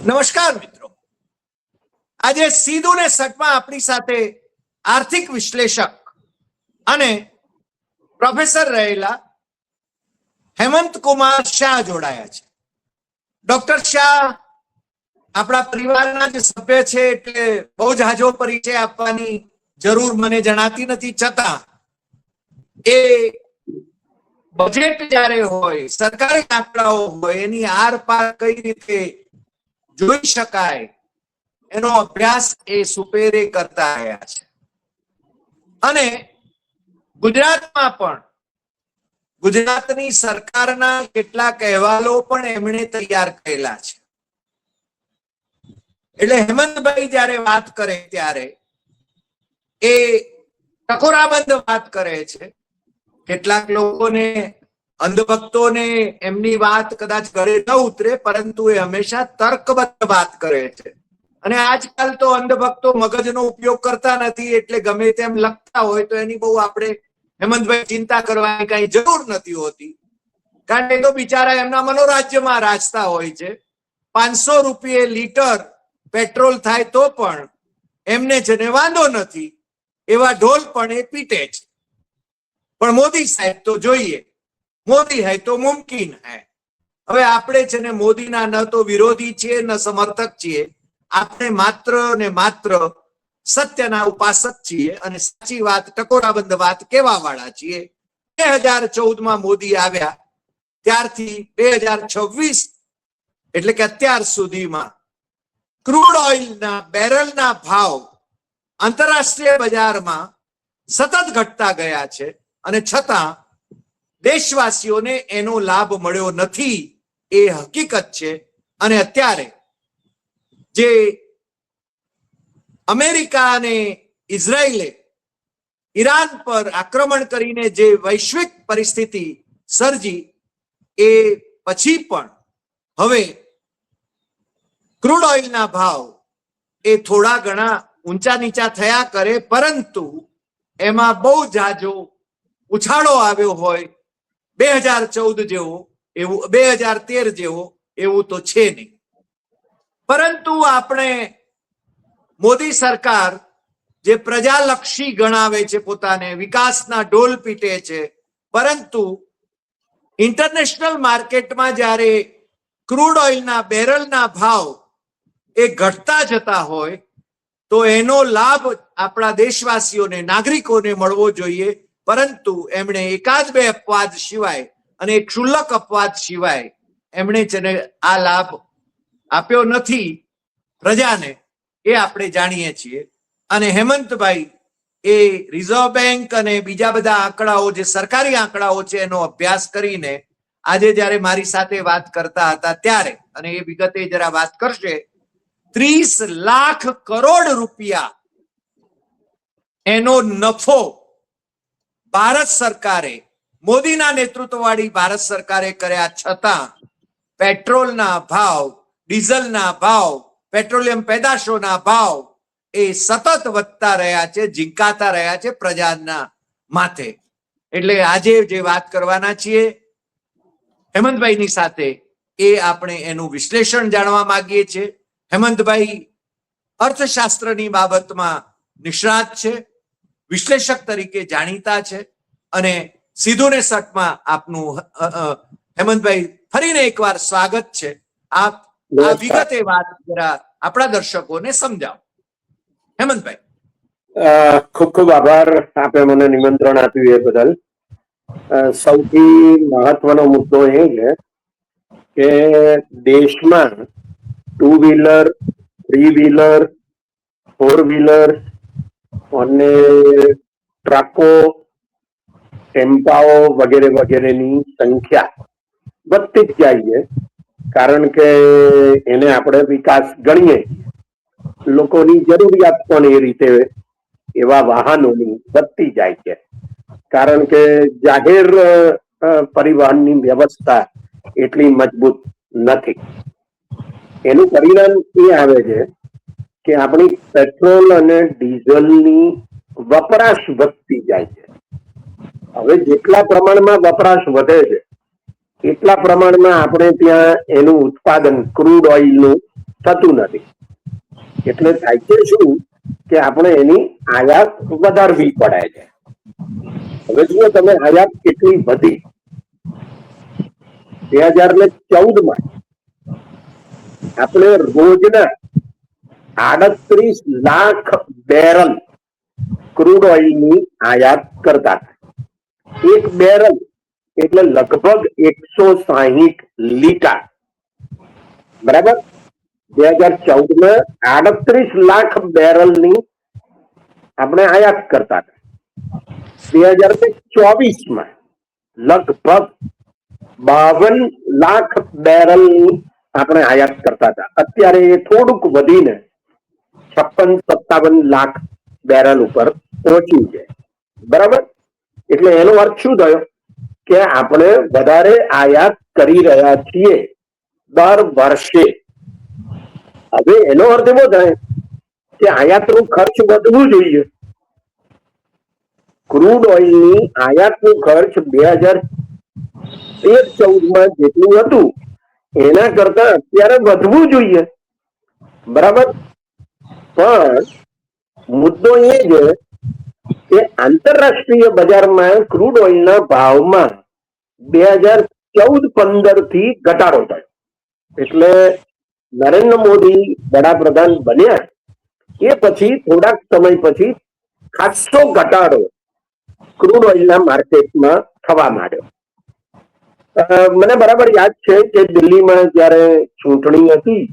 નમસ્કાર મિત્રો, આજે સીધું ને સટમાં આપણી સાથે આર્થિક વિશ્લેષક અને પ્રોફેસર રહેલા હેમંત કુમાર શાહ જોડાયા છે. ડોક્ટર શાહ આપણા પરિવારના જ સભ્ય છે, એટલે બહુ જાજો પરિચય આપવાની જરૂર મને જણાતી નથી. છતાં એ બજેટ જ્યારે હોય, સરકારી આંકડાઓ હોય, એની આર પાર કઈ રીતે જોઈ શકાય એનો અભ્યાસ એ સુપેરે કરતા રહ્યા છે. અને ગુજરાતમાં પણ ગુજરાતની સરકારના કેટલાક અહેવાલો પણ એમણે તૈયાર કરેલા છે. એટલે હેમંતભાઈ જ્યારે વાત કરે ત્યારે એ ટકોરાબંધ વાત કરે છે. કેટલાક લોકોને, અંધભક્તોને એમની વાત કદાચ ગળે ન ઉતરે, પરંતુ એ હંમેશા તર્કબદ્ધ વાત કરે છે. અને આજકાલ તો અંધભક્તો મગજનો ઉપયોગ કરતા નથી, એટલે ગમે તેમ લખતા હોય તો એની બહુ આપણે હેમંતભાઈ ચિંતા કરવાની કઈ જરૂર નથી હોતી, કારણ કે એ તો બિચારા એમના મનોરાજ્યમાં રાજતા હોય છે. 500 રૂપિયે લીટર પેટ્રોલ થાય તો પણ એમને જેને વાંધો નથી, એવા ઢોલ પણ એ પીટે છે. પણ મોદી સાહેબ તો જોઈએ, મોદી હૈ તો મુમકિન હૈ. હવે આપણે છે ને મોદીના ન તો વિરોધી છીએ ન સમર્થક છીએ, આપણે માત્ર ને માત્ર સત્યના ઉપાસક છીએ અને સાચી વાત, ટકોરાબંધ વાત કહેવા વાળા છીએ. 2014માં મોદી આવ્યા ત્યારથી 2026 એટલે કે અત્યાર સુધીમાં ક્રૂડ ઓઇલના બેરલના ભાવ આંતરરાષ્ટ્રીય બજારમાં સતત ઘટતા ગયા છે, અને છતાં દેશવાસીઓને એનો લાભ મળ્યો નથી, એ હકીકત છે. અને અત્યારે જે અમેરિકા અને ઇઝરાયલે ઈરાન પર આક્રમણ કરીને જે વૈશ્વિક પરિસ્થિતિ સર્જી, એ પછી પણ હવે ક્રૂડ ઓઇલના ભાવ એ થોડા ઘણા ઊંચા નીચા થયા કરે, પરંતુ એમાં બહુ જાજો ઉછાળો આવ્યો હોય 2014 જેવો, એવું 2013 જેવો એવું તો છે નહીં. પરંતુ આપણે મોદી સરકાર જે પ્રજાલક્ષી ગણાવે છે, પોતાને વિકાસના ઢોલ પીટે છે, પરંતુ ઇન્ટરનેશનલ માર્કેટમાં જ્યારે ક્રૂડ ઓઇલના બેરલના ભાવ એ ઘટતા જતા હોય તો એનો લાભ આપણા દેશવાસીઓને, નાગરિકોને મળવો જોઈએ. પરંતુ એમણે એકાદ બે અપવાદ સિવાય અને ક્ષુલ્લક અપવાદ સિવાય એમણે જેને આ લાભ આપ્યો નથી પ્રજાને, એ આપણે જાણીએ છીએ. અને હેમંતભાઈ એ રિઝર્વ બેંક અને બીજા બધા આંકડાઓ, જે સરકારી આંકડાઓ છે, એનો અભ્યાસ કરીને આજે જ્યારે મારી સાથે વાત કરતા હતા ત્યારે, અને એ વિગતે જરા વાત કરશે, 30 લાખ કરોડ રૂપિયા એનો નફો ભારત સરકારે, મોદીના નેતૃત્વવાળી ભારત સરકારે કર્યા છતાં પેટ્રોલના ભાવ, ડીઝલના ભાવ, પેટ્રોલિયમ પેદાશોના ભાવ એ સતત વધતા રહ્યા છે, ઝીંકાતા રહ્યા છે પ્રજાના માથે. એટલે આજે જે વાત કરવાના છીએ હેમંતભાઈની સાથે, એ આપણે એનું વિશ્લેષણ જાણવા માંગીએ છીએ. હેમંતભાઈ અર્થશાસ્ત્રની બાબતમાં નિષ્ણાત છે, વિશ્લેષક તરીકે જાણીતા છે, અને સીધું ને સટમાં આપનું હેમંતભાઈ ફરીને એકવાર સ્વાગત છે. આપ આ વિગતે વાત જરા આપણા દર્શકોને સમજાવો. હેમંતભાઈ, ખૂબ ખૂબ આભાર, આપે મને નિમંત્રણ આપ્યું એ બદલ. સૌથી મહત્વનો મુદ્દો એ છે કે દેશમાં 2 વ્હીલર, 3 વ્હીલર, 4 વ્હીલર અને ટ્રકો, ટેમ્પાઓ વગેરે વગેરેની સંખ્યા વધતી જ જાય છે, કારણ કે એને આપણે વિકાસ ગણીએ. લોકોની જરૂરિયાત પણ એ રીતે એવા વાહનોની વધતી જાય છે, કારણ કે જાહેર પરિવહનની વ્યવસ્થા એટલી મજબૂત નથી. એનું પરિણામ એ આવે છે કે આપણી પેટ્રોલ અને ડીઝલની વપરાશ વધતી જાય છે. હવે જેટલા પ્રમાણમાં વપરાશ વધે છે એટલા પ્રમાણમાં આપણે ત્યાં એનું ઉત્પાદન, ક્રૂડ ઓઇલનું થતું નથી. એટલે થાય છે શું કે આપણે એની આયાત વધારવી પડે છે. હવે જુઓ તમે, આયાત કેટલી વધી. 2014 આપણે રોજના 38 લાખ બેરલ ક્રૂડ ઓઇલની આયાત કરતા હતા. એક બેરલ એટલે લગભગ 160 લીટર, બરાબર. 2014 38 લાખ બેરલની આપણે આયાત કરતા હતા. 2024 લગભગ 52 લાખ બેરલની આપણે આયાત કરતા હતા. અત્યારે એ થોડુંક વધીને 56-57 લાખ બેરલ ઉપર પહોંચ્યું છે, બરાબર. એટલે એનો અર્થ શું થયો કે આપણે વધારે આયાત કરી રહ્યા છીએ દર વર્ષે. હવે એનો અર્થ એવો થાય કે આયાતનો ખર્ચ વધવું જોઈએ. ક્રૂડ ઓઇલની આયાતનો ખર્ચ 2013-14 જેટલું હતું એના કરતા અત્યારે વધવું જોઈએ, બરાબર. પણ મુદ્દો એ છે કે આંતરરાષ્ટ્રીય બજારમાં ક્રૂડ ઓઇલના ભાવમાં 2014-15 થી ઘટાડો થયો. એટલે નરેન્દ્ર મોદી વડાપ્રધાન બન્યા એ પછી થોડાક સમય પછી ખાસો ઘટાડો ક્રૂડ ઓઇલના માર્કેટમાં થવા માંડ્યો. મને બરાબર યાદ છે કે દિલ્હીમાં જયારે ચૂંટણી હતી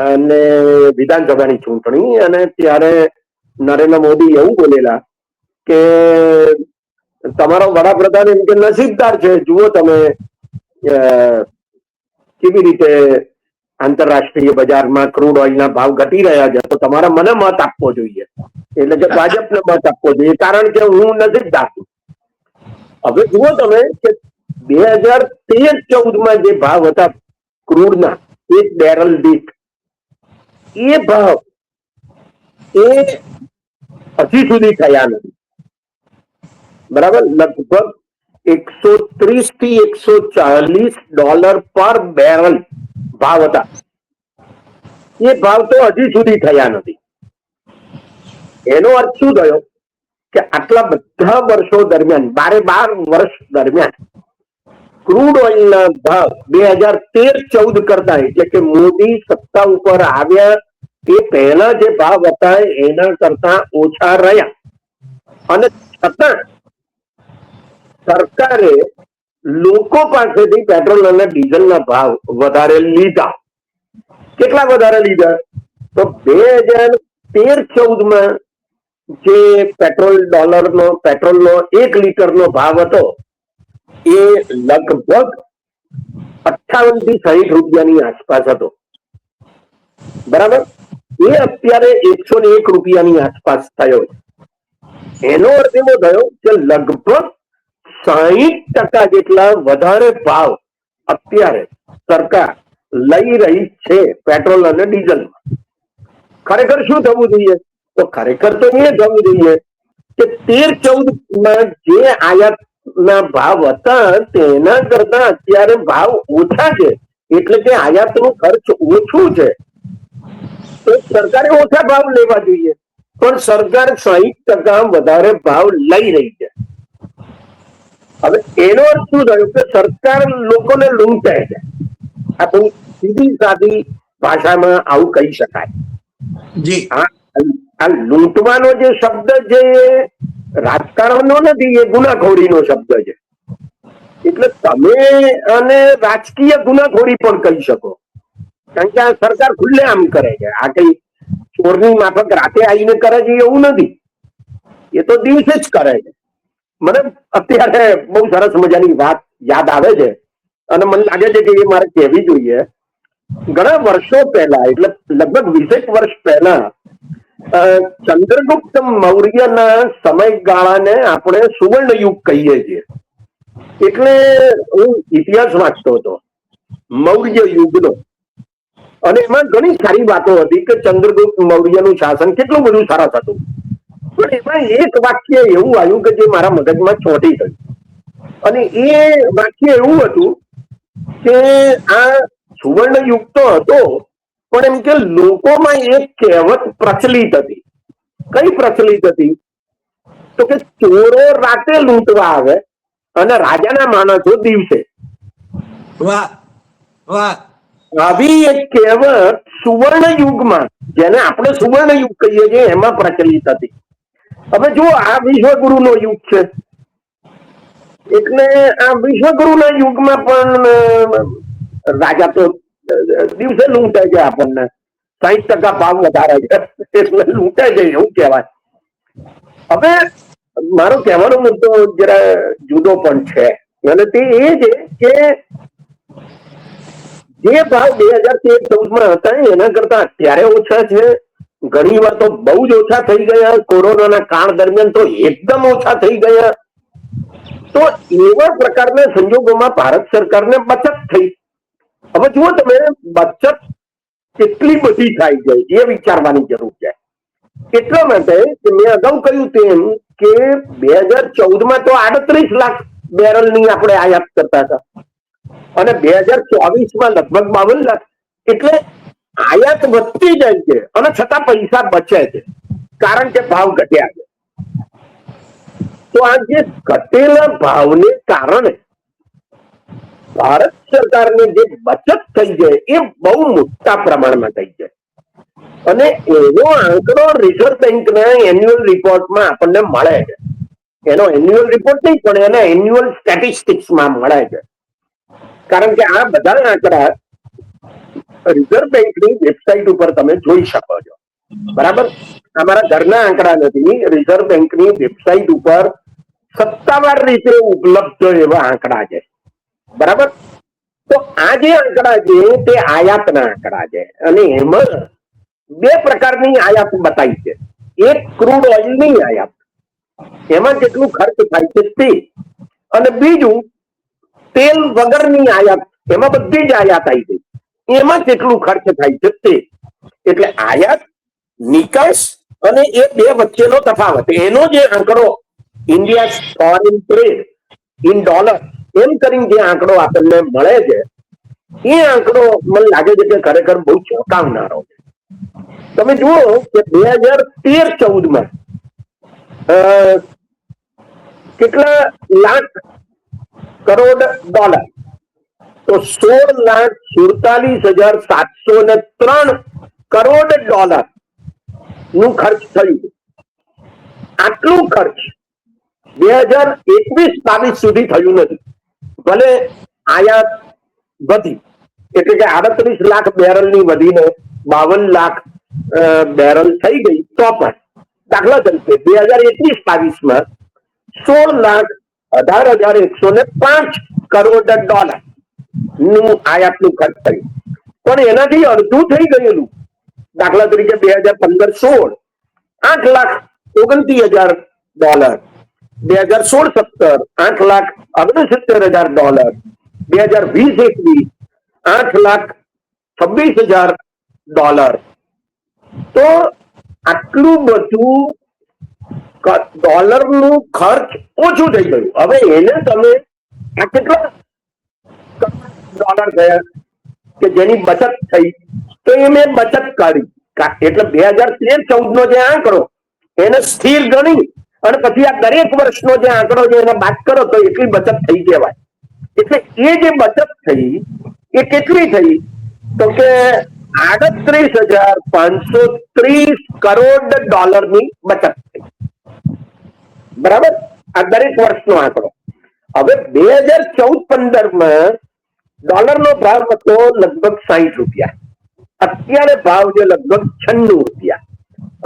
અને વિધાનસભાની ચૂંટણી, અને ત્યારે નરેન્દ્ર મોદી એવું બોલેલા કે તમારો વડાપ્રધાન એમ કે નસીબદાર છે, જુઓ તમે કેવી રીતે આંતરરાષ્ટ્રીય બજારમાં ક્રૂડ ઓઇલના ભાવ ઘટી રહ્યા છે, તો તમારે મને મત આપવો જોઈએ, એટલે કે ભાજપને મત આપવો જોઈએ, કારણ કે હું નસીબદાર છું. હવે જુઓ તમે કે 2013-14 જે ભાવ હતા ક્રૂડના એક બેરલ દીઠ, એ ભાવ એ હજી સુધી થયા નથી, બરાબર. લગભગ $130 થી $140 પર બેરલ ભાવ હતા. એ ભાવ તો હજી સુધી થયા નથી. એનો અર્થ શું થયો કે આટલા બધા વર્ષો દરમિયાન 12 વર્ષ દરમિયાન ક્રૂડ ઓઇલના ભાવ 2013-14 કરતા, એટલે કે મોદી સત્તા ઉપર આવ્યા એ પહેલા જે ભાવ હતા એના કરતા ઓછા રહ્યા. અને છતાં સરકારે લોકો પાસેથી પેટ્રોલ અને ડીઝલના ભાવ વધારે લીધા. કેટલા વધારે લીધા? તો 2013-14 જે પેટ્રોલનો 1 લીટરનો ભાવ હતો એ લગભગ 58 થી 60 રૂપિયાની આસપાસ હતો, બરાબર. એ અત્યારે 101 રૂપિયાની આસપાસ થયો. એનો અર્થ એવો થયો કે લગભગ 60% જેટલા વધારે ભાવ અત્યારે સરકાર લઈ રહી છે પેટ્રોલ અને ડીઝલમાં. ખરેખર શું થવું જોઈએ? તો ખરેખર તો એ થવું જોઈએ કે 13-14 જે આયાતના ભાવ હતા તેના કરતા અત્યારે ભાવ ઓછા છે, એટલે કે આયાતનું ખર્ચ ઓછું છે, તો સરકારે ઓછા ભાવ લેવા જોઈએ. પણ સરકાર 60% વધારે ભાવ લઈ રહી છે. હવે એનો અર્થ શું થયો કે સરકાર લોકોને લૂંટે છે. આપણી સીધી સાદી ભાષામાં આવું કહી શકાય. જી, આ લૂંટવાનો જે શબ્દ છે એ રાજકારણનો નથી, એ ગુનાખોરીનો શબ્દ છે. એટલે તમે આને રાજકીય ગુનાખોરી પણ કહી શકો, કારણ કે આ સરકાર ખુલ્લે આમ કરે છે. આ કઈ ચોરની માફક રાતે આવીને કરે છે એવું નથી, એ તો દિવસે જ કરે છે. મને અત્યારે બહુ સરસ મજાની વાત યાદ આવે છે અને મને લાગે છે કે એ મારે કહેવી જોઈએ. ઘણા વર્ષો પહેલા, એટલે લગભગ 20 વર્ષ પહેલા, ચંદ્રગુપ્ત મૌર્યના સમયગાળાને આપણે સુવર્ણયુગ કહીએ છીએ. એટલે હું ઇતિહાસ વાંચતો હતો મૌર્ય યુગનો, અને એમાં ઘણી સારી વાતો હતી કે ચંદ્રગુપ્ત મૌર્યનું શાસન કેટલું બધું સરસ હતું. પણ એમાં એક વાક્ય એવું આવ્યું કે જે મારા મગજમાં ચોંટી ગયું, અને એ વાક્ય એવું હતું કે આ સુવર્ણ યુગ તો હતો, પણ એમ કે લોકોમાં એક કહેવત પ્રચલિત હતી. કઈ પ્રચલિત હતી? તો કે ચોરો રાતે લૂંટવા આવે અને રાજાના માણસો દિવસે. વાહ વાહ. આવી એક કહેવત સુવર્ણ યુગમાં, જેને આપણે સુવર્ણ યુગ કહીએ છીએ, એમાં પ્રચલિત હતી. હવે જો આ વિશ્વગુરુનો યુગ છે, એટલે આ વિશ્વગુરુના યુગમાં પણ રાજા તો દિવસે લૂંટે છે, આપણને 60% ભાવ વધારે છે એટલે લૂંટે છે એવું કહેવાય. હવે મારો કહેવાનો મુદ્દો જરા જુદો પણ છે, અને તે એ છે કે જે ભાવ 2013-14 હતા એના કરતા અત્યારે ઓછા છે. ઘણી વાર તો બહુ જ ઓછા થઈ ગયા. કોરોનાના કાળ દરમિયાન તો એકદમ ઓછા થઈ ગયા. તો એવા પ્રકારના સંજોગોમાં ભારત સરકારને બચત થઈ. હવે જુઓ તમે, બચત કેટલી બધી થાય છે એ વિચારવાની જરૂર છે. એટલા માટે કે મેં અગાઉ કહ્યું તેમ કે 2014માં તો 38 લાખ બેરલની આપણે આયાત કરતા હતા અને 2024માં લગભગ 52 લાખ. એટલે આયાત વધતી જાય છે અને છતાં પૈસા બચે છે, કારણ કે ભાવ ઘટ્યા છે. તો આ જે ઘટેલા ભાવને કારણે ભારત સરકારની જે બચત થઈ છે એ બહુ મોટા પ્રમાણમાં થઈ છે. અને એનો આંકડો રિઝર્વ બેંકના એન્યુઅલ રિપોર્ટમાં આપણને મળે છે. એનો એન્યુઅલ રિપોર્ટ નહીં, પણ એના એન્યુઅલ સ્ટેટિસ્ટિક્સમાં મળે છે. કારણ કે આ બધા આંકડા રિઝર્વ બેંકની વેબસાઇટ ઉપર તમે જોઈ શકો છો. બરાબર, અમારા ઘરના આંકડા નથી, રિઝર્વ બેંકની વેબસાઇટ ઉપર સત્તાવાર રીતે ઉપલબ્ધ એવા આંકડા છે. બરાબર, તો આ જે આંકડા છે તે આયાતના આંકડા છે અને એમાં બે પ્રકારની આયાત બતાવી છે. એક ક્રૂડ ઓઇલની આયાત, એમાં જેટલું ખર્ચ થાય છે તે, અને બીજું તેલ વગરની આયાત, એમાં બધી જ આયાત આવી ગઈ, એમાં જેટલું ખર્ચ થાય છે તે. એટલે આયાત, નિકાસ અને એ બે વચ્ચેનો તફાવત, એનો જે આંકડો India foreign trade in dollar એમ કરીને જે આંકડો આપણને મળે છે, એ આંકડો મને લાગે છે કે ખરેખર બહુ ચોંકાવનારો છે. તમે જુઓ કે 2013-14માં કેટલા લાખ કરોડ ડોલર, તો 16,47,703 કરોડ ડોલર નું ખર્ચ થયું. આટલું ખર્ચ 2021-22 સુધી થયું નથી. ભલે આયાત વધી, એટલે કે 38 લાખ બેરલની વધીને 52 લાખ બેરલ થઈ ગઈ, તો પણ દાખલા તરીકે 2021-22માં 16,18,105 કરોડ ડોલર નું આયાતનું ખર્ચ થયું. પણ એનાથી અડધું થઈ ગયેલું. દાખલા તરીકે 2015-16 8,29,000 ડોલર, 2016-17 8,69,000 ડોલર, 2020-21 8,26,000 ડોલર. તો આટલું બધું ડોલરનું ખર્ચ ઓછું થઈ ગયું. હવે એને તમે આ કેટલા ડોલર થયા કે જેની બચત થઈ, તો એ મેં બચત કાઢી. એટલે 2013-14 નો જે આંકડો એને સ્થિર ગણી અને પછી આ દરેક વર્ષનો જે આંકડો છે એને બાદ કરો તો એટલી બચત થઈ કહેવાય. એટલે એ જે બચત થઈ એ કેટલી થઈ? તો કે 38,530 કરોડ ડોલરની બચત થઈ. બરાબર, આ દરેક વર્ષનો આંકડો. હવે 2014-15માં ડોલરનો ભાવ હતો લગભગ 60 રૂપિયા, અત્યારે ભાવ છે લગભગ 96 રૂપિયા.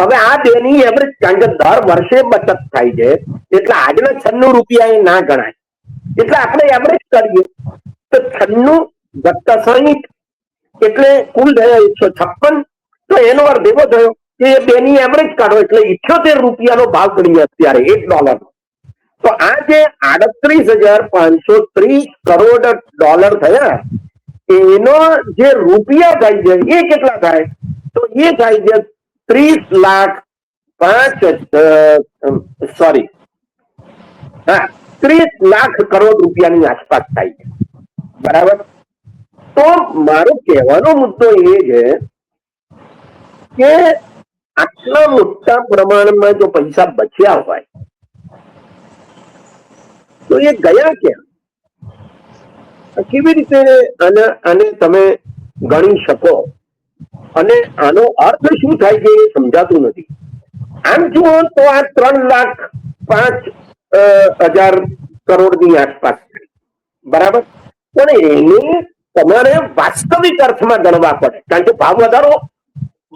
હવે આ બેની એવરેજ, કારણ કે દર વર્ષે બચત થાય છે એટલે આજના 96 રૂપિયા એ ના ગણાય. એટલે આપણે એવરેજ કરીએ તો 96 વત્તા 60 એટલે કુલ થયા 156. તો એનો અર્થ એવો થયો કે બેની એવરેજ કાઢો એટલે 78 રૂપિયાનો ભાવ ગણીએ અત્યારે $1. તો આ જે 38,530 કરોડ ડોલર થયા, એનો જે રૂપિયા થાય છે એ કેટલા થાય? તો એ થાય છે 30 લાખ 30 લાખ કરોડ રૂપિયાની આસપાસ થાય છે. બરાબર, તો મારો કહેવાનો મુદ્દો એ છે કે આટલા મોટા પ્રમાણમાં જો પૈસા બચ્યા હોય તો એ ગયા ક્યાં? કેવી રીતે આને તમે ગણી શકો? અને આનો અર્થ શું થાય છે એ સમજાતું નથી. આમ જુઓ તો આ 3,05,000 કરોડની આસપાસ થાય, બરાબર. પણ એને તમારે વાસ્તવિક અર્થમાં ગણવા પડે, કારણ કે ભાવ વધારો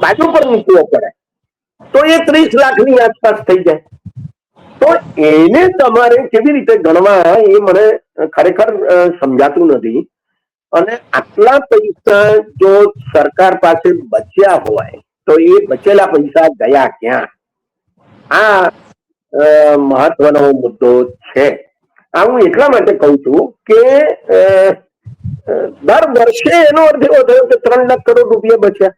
બાજુ પર મૂકવો પડે તો એ 30 લાખની આસપાસ થઈ જાય. તો એને તમારે કેવી રીતે ગણવા એ મને ખરેખર સમજાતું નથી. અને આટલા પૈસા જો સરકાર પાસે બચ્યા હોય તો એ બચેલા પૈસા ગયા ક્યાં? આ મહત્વનો મુદ્દો છે. આ હું એટલા માટે કહું છું કે દર વર્ષે એનો અર્થ એવો થયો કે 3 લાખ કરોડ રૂપિયા બચ્યા.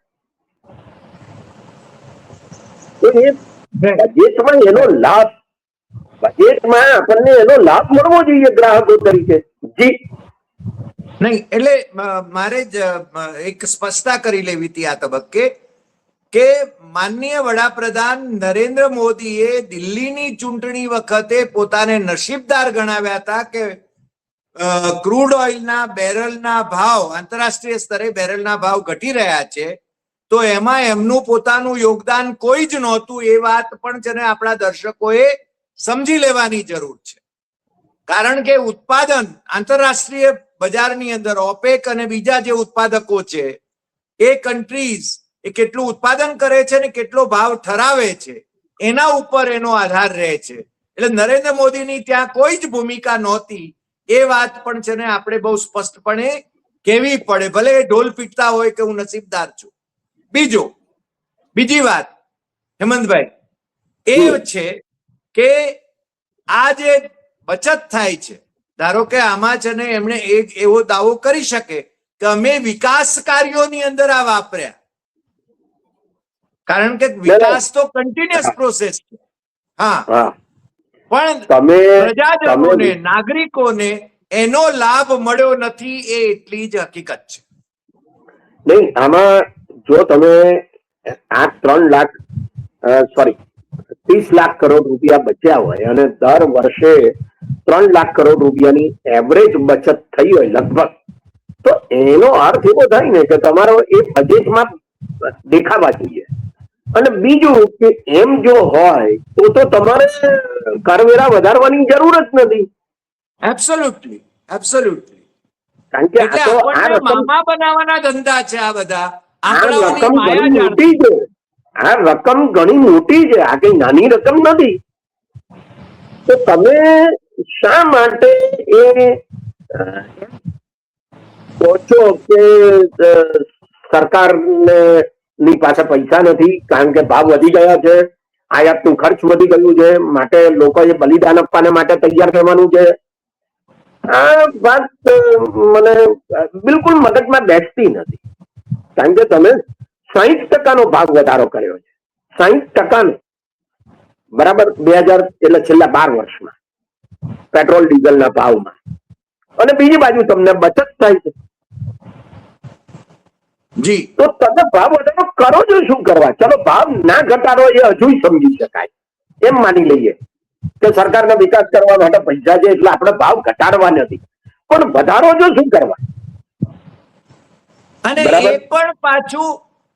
બજેટમાં એનો લાભ, બજેટમાં આપણને એનો લાભ મળવો જોઈએ ગ્રાહકો તરીકે. જી નહીં, એટલે મારે જ એક સ્પષ્ટતા કરી લેવી હતી આ તબક્કે કે માનનીય વડાપ્રધાન નરેન્દ્ર મોદીએ દિલ્હીની ચૂંટણી વખતે પોતાને નસીબદાર ગણાવ્યા હતા કે ક્રૂડ ઓઇલના બેરલના ભાવ, આંતરરાષ્ટ્રીય સ્તરે બેરલના ભાવ ઘટી રહ્યા છે, તો એમાં એમનું પોતાનું યોગદાન કોઈ જ નહોતું. એ વાત પણ છે ને આપણા દર્શકોએ સમજી લેવાની જરૂર છે. કારણ કે ઉત્પાદન આંતરરાષ્ટ્રીય બજારની અંદર ઓપેક અને બીજા જે ઉત્પાદકો છે એ કન્ટ્રીઝ એ કેટલું ઉત્પાદન કરે છે ને કેટલો ભાવ ઠરાવે છે એના ઉપર એનો આધાર રહે છે. એટલે નરેન્દ્ર મોદીની ત્યાં કોઈ જ ભૂમિકા નહોતી. એ વાત પણ છે ને આપણે બહુ સ્પષ્ટપણે કહેવી પડે, ભલે એ ઢોલ પીટતા હોય કે હું નસીબદાર છું. બીજી વાત હેમંતભાઈ એ છે કે આ જે બચત થાય છે, ધારો કે આમાં છે ને એમણે એક એવો દાવો કરી શકે કે અમે વિકાસ કાર્યોની અંદર આ વાપર્યા, કારણ કે વિકાસ તો કન્ટિન્યુઅસ પ્રોસેસ છે. હા, પણ પ્રજાજનોને, નાગરિકોને એનો લાભ મળ્યો નથી, એ એટલી જ હકીકત છે. નહીં, આમાં જો તમે આ 30 લાખ કરોડ રૂપિયા બચ્યા હોય અને દર વર્ષે 3 લાખ કરોડ રૂપિયાની એવરેજ બચત થઈ હોય લગભગ, તો એનો અર્થ એવો થાય ને કે તમારો એ બજેટમાં દેખાવા જોઈએ. અને બીજું કે એમ જો હોય તો તમારે કરવેરા વધારવાની જરૂર જ નથી. Absolutely, absolutely. કારણ કે આ રકમ બનાવવાના ધંધા છે આ બધા. આ રકમ ઘણી મોટી છે, આ રકમ ઘણી મોટી છે, આ કઈ નાની રકમ નથી. તો તમે શા માટે એ કહો છો કે સરકારને ની પાસે પૈસા નથી કારણ કે ભાવ વધી ગયા છે, આયાતનું ખર્ચ વધી ગયું છે, માટે લોકોએ બલિદાન આપવાને માટે તૈયાર થવાનું છે? આ વાત મને બિલકુલ મગજમાં બેસતી નથી. કારણ કે તમે 60% ભાવ વધારો કર્યો છે, 60%, બરાબર, 2000 એટલે છેલ્લા 12 વર્ષમાં પેટ્રોલ ડીઝલના ભાવમાં, અને બીજી બાજુ તમને બચત થાય છે. જી, તો તમે ભાવ વધારો કરો છો શું કરવા? ચલો ભાવ ના ઘટાડો એ હજુ સમજી શકાય, એમ માની લઈએ કે સરકારનો વિકાસ કરવા માટે પૈસા છે એટલે આપણે ભાવ ઘટાડવા નથી, પણ વધારો છો શું કરવા? અને એ પણ પાછું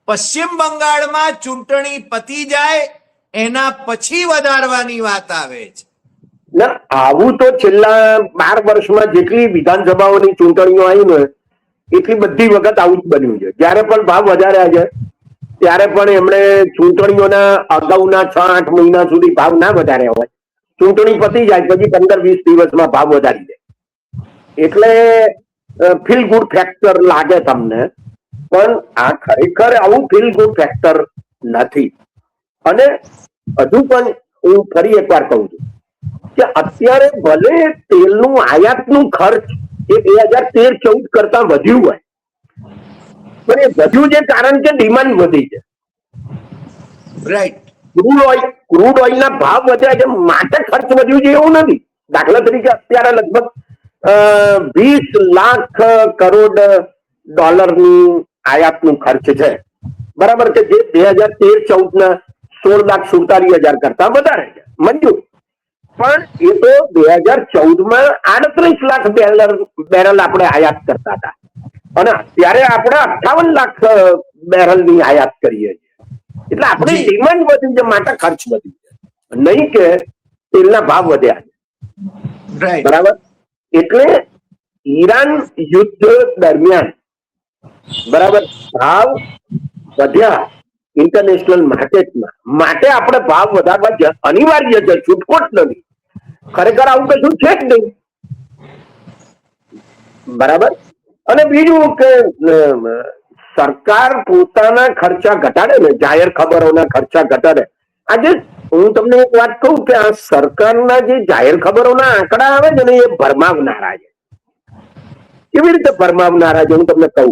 પશ્ચિમ બંગાળમાં ચૂંટણી પતી જાય એના પછી વધારવાની વાત આવે છે. ના, આવું તો છેલ્લા 12 વર્ષમાં જેટલી વિધાનસભાઓની ચૂંટણીઓ આવી ને એટલી બધી વખત આવું જ બન્યું છે. જયારે પણ ભાવ વધાર્યા છે ત્યારે પણ એમણે ચૂંટણીઓના અગાઉના 6-8 મહિના સુધી ભાવ ના વધાર્યા હોય, ચૂંટણી પતી જાય પછી 15-20 દિવસમાં ભાવ વધારી દે. એટલે ફીલ ગુડ ફેક્ટર લાગે તમને, પણ આ ખરેખર આવું ફીલ ગુડ ફેક્ટર નથી. અને હજુ પણ હું ફરી એકવાર કહું છું કે અત્યારે ભલે તેલનું આયાતનું ખર્ચ એ 2013-14 કરતા વધ્યું હોય, પણ એ વધ્યું છે કારણ કે ડિમાન્ડ વધી છે. રાઈટ. ક્રૂડ ઓઇલના ભાવ વધ્યા છે માટે ખર્ચ વધ્યું છે એવું નથી. દાખલા તરીકે અત્યારે લગભગ 20 લાખ કરોડ ડોલરની આયાતનું ખર્ચ છે, બરાબર કે જે 2013-14 ના 16,47,000 કરતા વધારે છે, મંજૂર. પણ એ તો 2014 માં 38 લાખ બેરલ આપણે આયાત કરતા હતા અને અત્યારે આપણે 58 લાખ બેરલની આયાત કરીએ છીએ. એટલે આપણી જી. ડિમાન્ડ વધી છે માટે ખર્ચ વધી છે, નહીં કે તેલના ભાવ વધ્યા છે. રાઈટ. બરાબર. એટલે ઈરાન યુદ્ધ દરમિયાન બરાબર ભાવ વધ્યા ઇન્ટરનેશનલ માર્કેટમાં, માટે આપણે ભાવ વધારવા અનિવાર્ય છે, છૂટકોટ નથી. ખરેખર આવું કશું છે જ નહીં. બરાબર. અને બીજું કે સરકાર પોતાના ખર્ચા ઘટાડે ને, જાહેર ખબરોના ખર્ચા ઘટાડે. આજે હું તમને એક વાત કહું કે આ સરકારના જે જાહેર ખબરોના આંકડા આવે છે ને, એ ભરમાવનારા છે. કેવી રીતે ભરમાવનારા છે હું તમને કહું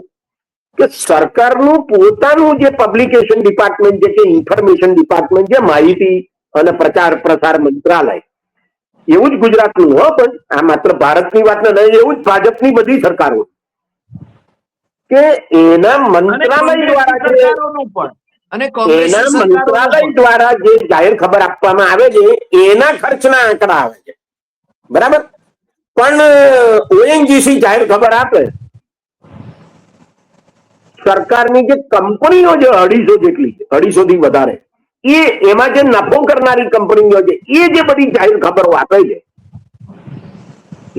કે સરકારનું પોતાનું જે પબ્લિકેશન ડિપાર્ટમેન્ટ છે કે ઇન્ફોર્મેશન ડિપાર્ટમેન્ટ છે, માહિતી અને પ્રચાર પ્રસાર મંત્રાલય, એવું જ ગુજરાતનું હો, પણ આ માત્ર ભારતની વાત નહીં, એવું જ ભાજપની બધી સરકારો કે એના મંત્રાલય દ્વારા જે જાહેર ખબર આપવામાં આવે છે એના ખર્ચના આંકડા આવે છે. બરાબર. પણ ઓએનજીસી જાહેર ખબર આપે, સરકારની જે કંપનીઓ છે 250 જેટલી, 250 થી વધારે, એમાં જે નફો કરનારી કંપનીઓ છે એ જે બધી જાહેર ખબરો આપે છે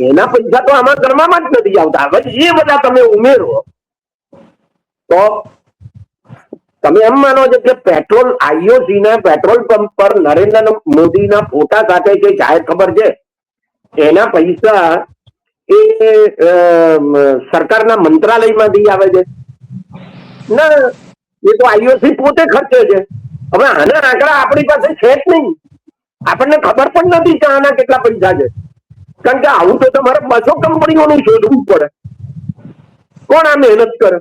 એના પૈસા તો આમાં ગણવામાં જ નથી આવતા. હવે એ બધા તમે ઉમેરો તો તમે એમ માનો છો કે પેટ્રોલ આઈઓસી ના પેટ્રોલ પંપ પર નરેન્દ્ર મોદીના ફોટા સાથે જે જાહેર ખબર છે એના પૈસા એ સરકારના મંત્રાલયમાંથી આવે છે? ના, એ તો આઈઓસી પોતે ખર્ચે છે. હવે આના આંકડા આપણી પાસે છે જ નહીં, આપણને ખબર પણ નથી કે આના કેટલા પૈસા છે. કારણ કે આવું તો તમારે 200 કંપનીઓનું શોધવું પડે. કોણ આ મહેનત કરે,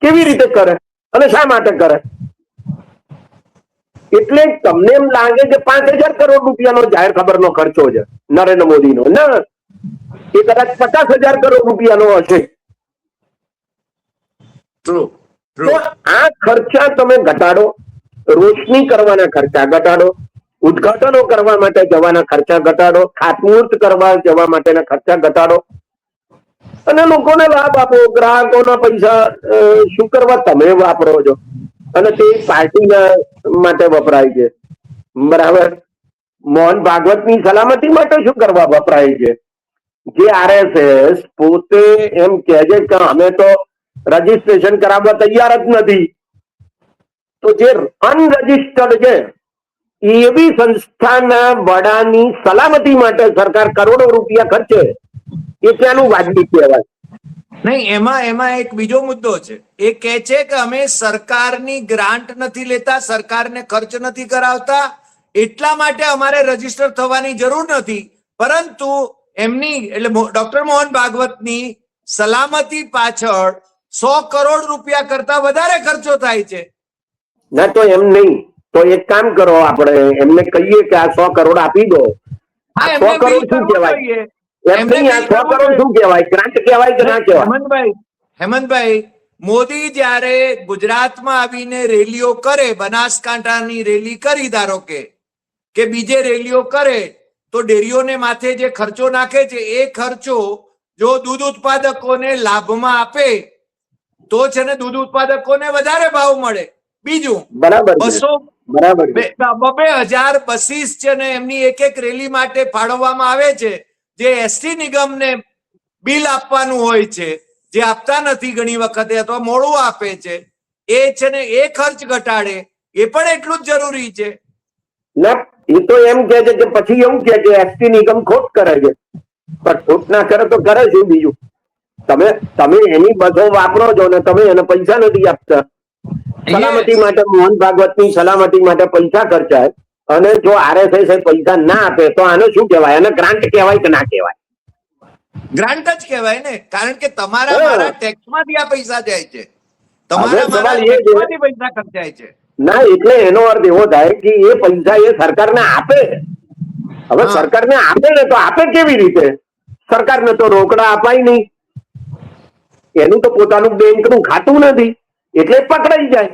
કેવી રીતે કરે અને શા માટે કરે? એટલે તમને એમ લાગે કે 5,000 કરોડ રૂપિયાનો જાહેર ખબરનો ખર્ચો છે નરેન્દ્ર મોદીનો. ના, એ કદાચ 50,000 કરોડ રૂપિયાનો હશે. તો આ ખર્ચા તમે ઘટાડો, રોશની કરવાના ખર્ચા ઘટાડો, ઉદ્ઘાટનો કરવા માટે જવાના ખર્ચા ઘટાડો, ખાતમુહૂર્ત કરવા જવા માટેના ખર્ચા ઘટાડો અને લોકોને લાભ આપો. ગ્રાહકોના પૈસા શું કરવા તમે વાપરો છો અને તે પાર્ટીના માટે વપરાય છે. બરાબર. મોહન ભાગવતની સલામતી માટે શું કરવા વપરાય છે? જે આરએસએસ પોતે એમ કહે છે કે અમે તો રજીસ્ટ્રેશન કરાવવા તૈયાર જ નથી, તો જે અનરજિસ્ટર્ડ છે એવી સંસ્થાના વડાની સલામતી માટે સરકાર કરોડો રૂપિયા ખર્ચે, એ ક્યાંનું વાજબી કહેવાય? નહીં, એમાં એક બીજો મુદ્દો છે. એ કહે છે કે અમે સરકારની ગ્રાન્ટ નથી લેતા, સરકારને ખર્ચ નથી કરાવતા, એટલા માટે અમારે રજીસ્ટર થવાની જરૂર નથી. પરંતુ એમની એટલે ડોક્ટર મોહન ભાગવતની સલામતી પાછળ 100 કરોડ રૂપિયા કરતા વધારે ખર્ચો થાય છે. ના, તો એમ નહીં, તો એક કામ કરો, આપણે એમને કહીએ કે આ 100 કરોડ આપી દો. આ 100 કરોડ શું કહેવાય? એમ નહીં, આ 100 કરોડ શું કહેવાય? ગ્રાન્ટ કહેવાય કે ના કહેવાય? હેમંતભાઈ, મોદી જ્યારે ગુજરાતમાં આવીને રેલીઓ કરે, બનાસકાંઠાની રેલી કરી ધારો કે બીજે રેલીઓ કરે, તો ડેરીઓને માથે જે ખર્ચો નાખે છે એ ખર્ચો જો દૂધ ઉત્પાદકોને લાભમાં આપે તો છે ને દૂધ ઉત્પાદકોને વધારે ભાવ મળે. બીજું, બરાબર 2,000 બસીસ છે ને એમની એક રેલી માટે ફાળવવામાં આવે છે, જે એસટી નિગમને બિલ આપવાનું હોય છે, જે આપતા નથી ઘણી વખતે અથવા મોડું આપે છે, એ છે ને એ ખર્ચ ઘટાડે, એ પણ એટલું જ જરૂરી છે. ના, એ તો એમ કે છે કે પછી એવું કે એસટી નિગમ ખોટ કરે છે, પણ ખોટ ના કરે તો કરે છે બીજું. તમે એની બધો વાપરો છો ને તમે એને પૈસા નથી આપતા. સલામતી માટે, મોહન ભાગવતની સલામતી માટે પૈસા ખર્ચાય અને જો આરએસએસ પૈસા ના આપે તો આને શું કહેવાય? એને ગ્રાન્ટ કહેવાય કે ના કહેવાય? ગ્રાન્ટ જ કહેવાય ને, કારણ કે તમારા મારા ટેક્સમાંથી આ પૈસા જાય છે, તમારા મારા ટેક્સમાંથી પૈસા ખર્ચાય છે. ના, એટલે એનો અર્થ એવો થાય કે એ પૈસા એ સરકારને આપે. હવે સરકારને આપે ને તો આપે કેવી રીતે? સરકારને તો રોકડા અપાય નહીં, એનું તો પોતાનું બેંકનું ખાતું નથી, એટલે પકડાઈ જાય.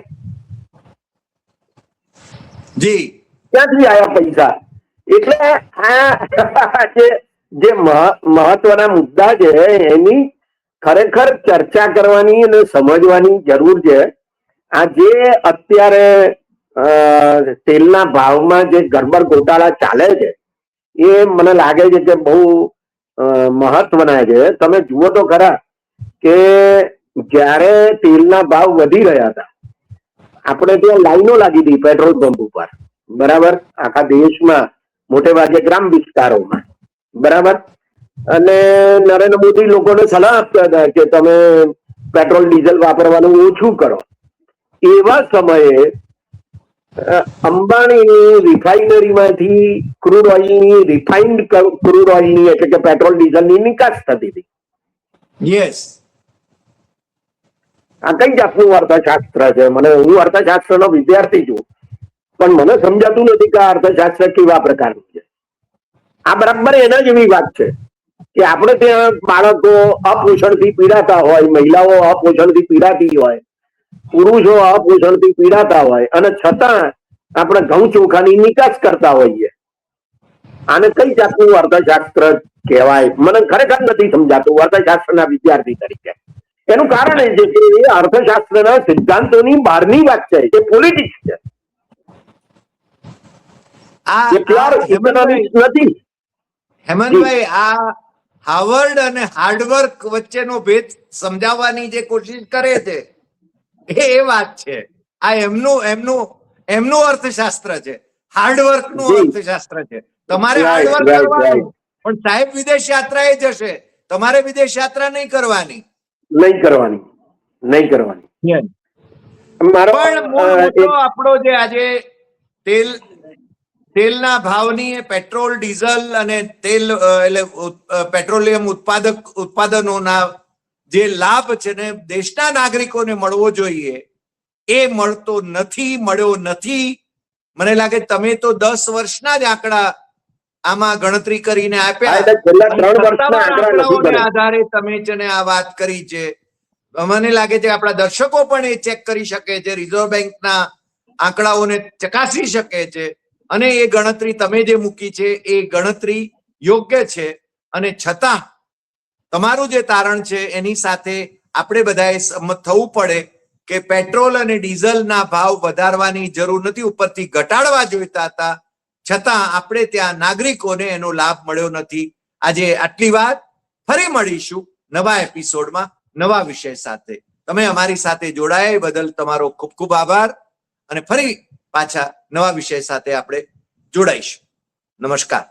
જી ક્યાંથી આવ્યા પૈસા? એટલે આ જે મહત્વના મુદ્દા છે એની ખરેખર ચર્ચા કરવાની અને સમજવાની જરૂર છે. આ જે અત્યારે તેલના ભાવમાં જે ગડબડ ગોટાળા ચાલે છે એ મને લાગે છે કે બહુ મહત્વના છે. તમે જુઓ તો ખરા કે જ્યારે તેલના ભાવ વધી રહ્યા હતા આપણે ત્યાં લાઈનો લાગી હતી પેટ્રોલ પંપ ઉપર, બરાબર, આખા દેશમાં મોટે ભાગે ગ્રામ વિસ્તારોમાં, બરાબર. અને નરેન્દ્ર મોદી લોકોને સલાહ આપતા હતા કે તમે પેટ્રોલ ડીઝલ વાપરવાનું ઓછું કરો. એવા સમયે અંબાણીની રિફાઇનરીમાંથી ક્રૂડ ઓઇલની રિફાઇન્ડ ક્રૂડ ઓઇલની એટલે કે પેટ્રોલ ડીઝલની નિકાસ થતી હતી. યસ. આ કઈ જાતનું અર્થશાસ્ત્ર છે? હું અર્થશાસ્ત્રનો વિદ્યાર્થી છું, પણ મને સમજાતું નથી કે આ અર્થશાસ્ત્ર કેવા પ્રકારનું છે. આ બરાબર એના જેવી વાત છે કે આપણે ત્યાં બાળકો અપોષણથી પીડાતા હોય, મહિલાઓ અપોષણથી પીડાતી હોય, પુરુષો અપોષણથી પીડાતા હોય, અને છતાં આપણે ઘઉં ચોખાની નિકાસ કરતા હોઈએ. આને કઈ જાતનું અર્થશાસ્ત્ર કહેવાય? મને ખરેખર નથી સમજાતું અર્થશાસ્ત્રના વિદ્યાર્થી તરીકે. એનું કારણ એ છે કે એ અર્થશાસ્ત્રના સિદ્ધાંતોની બહારની વાત છે, એ પોલિટિક્સ છે, એ પ્યોર ઇકોનોમિક્સ નથી. હેમંતભાઈ, આ હાર્વર્ડ અને હાર્ડવર્ક વચ્ચેનો ભેદ સમજાવવાની જે કોશિશ કરે છે એ વાત છે. આ એમનું અર્થશાસ્ત્ર છે, હાર્ડવર્ક નું અર્થશાસ્ત્ર છે. તમારે હાર્ડવર્ક કરવાનું, પણ સાહેબ વિદેશ યાત્રાએ જશે, તમારે વિદેશ યાત્રા નહીં કરવાની. પણ મૂળ મુદ્દો આપણો જે આજે તેલના ભાવની, પેટ્રોલ ડીઝલ અને તેલ એટલે પેટ્રોલિયમ ઉત્પાદનોના જે લાભ છે ને દેશના નાગરિકોને મળવો જોઈએ એ મળતો નથી, મળ્યો નથી. મને લાગે તમે તો 10 વર્ષના જ આંકડા આમાં ગણતરી કરીને આપ્યા, આંકડાઓને આધારે તમે છે ને આ વાત કરી છે. મને લાગે છે આપણા દર્શકો પણ એ ચેક કરી શકે છે, રિઝર્વ બેંકના આંકડાઓને ચકાસી શકે છે, અને એ ગણતરી તમે જે મૂકી છે એ ગણતરી યોગ્ય છે. અને છતાં તમારું જે તારણ છે એની સાથે આપણે બધાએ સંમત થવું પડે કે પેટ્રોલ અને ડીઝલના ભાવ વધારવાની જરૂર નથી, ઉપરથી ઘટાડવા જોઈતા હતા, છતાં આપણે ત્યાં નાગરિકોને એનો લાભ મળ્યો નથી. આજે આટલી વાત. ફરી મળીશું નવા એપિસોડમાં નવા વિષય સાથે. તમે અમારી સાથે જોડાયા એ બદલ તમારો ખૂબ ખૂબ આભાર, અને ફરી પાછા નવા વિષય સાથે આપણે જોડાઈશું. નમસ્કાર.